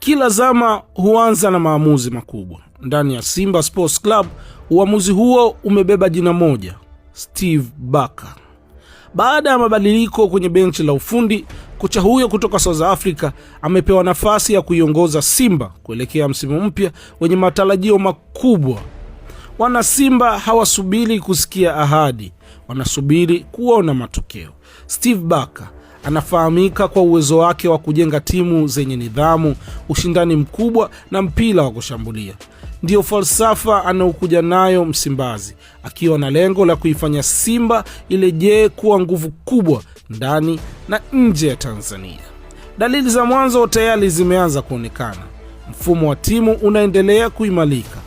Kila zama huanza na maamuzi makubwa. Ndani ya Simba Sports Club, uamuzi huo umebeba jina moja, Steve Barker. Baada ya mabadiliko kwenye benchi la ufundi, kocha huyo kutoka South Africa amepewa nafasi ya kuiongoza Simba kuelekea msimu mpya wenye matarajio makubwa. Wana Simba hawasubiri kusikia ahadi, wanasubiri kuona matokeo. Steve Barker anafahamika kwa uwezo wake wa kujenga timu zenye nidhamu, ushindani mkubwa na mpira wa kushambulia. Ndiyo falsafa anaokuja nayo Msimbazi, akiwa na lengo la kuifanya Simba irejee kuwa nguvu kubwa ndani na nje ya Tanzania. Dalili za mwanzo tayari zimeanza kuonekana. Mfumo wa timu unaendelea kuimarika.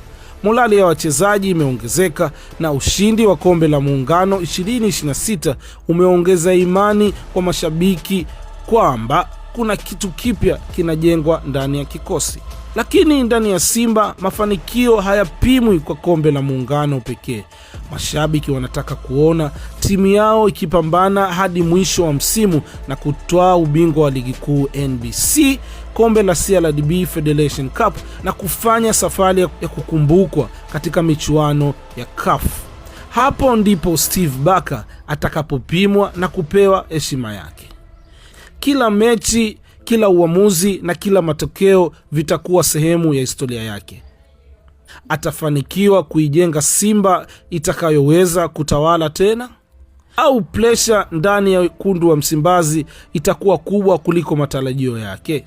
Morali ya wachezaji imeongezeka na ushindi wa kombe la Muungano 2026 umeongeza imani kwa mashabiki kwamba kuna kitu kipya kinajengwa ndani ya kikosi. Lakini ndani ya Simba mafanikio hayapimwi kwa kombe la Muungano pekee. Mashabiki wanataka kuona timu yao ikipambana hadi mwisho wa msimu na kutwaa ubingwa wa ligi kuu NBC, kombe la CRDB Federation Cup na kufanya safari ya kukumbukwa katika michuano ya CAF. Hapo ndipo Steve Barker atakapopimwa na kupewa heshima yake. Kila mechi, kila uamuzi na kila matokeo vitakuwa sehemu ya historia yake. Atafanikiwa kuijenga Simba itakayoweza kutawala tena, au pressure ndani ya wekundu wa Msimbazi itakuwa kubwa kuliko matarajio yake?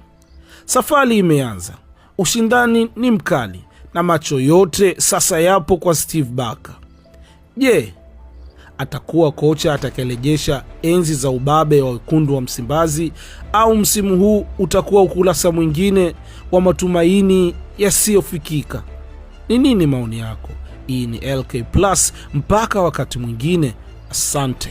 Safari imeanza, ushindani ni mkali na macho yote sasa yapo kwa Steve Barker. Je, atakuwa kocha atakayerejesha enzi za ubabe wa wekundu wa Msimbazi, au msimu huu utakuwa ukurasa mwingine wa matumaini yasiyofikika? Ni nini maoni yako? Hii ni LK Plus, mpaka wakati mwingine. Asante.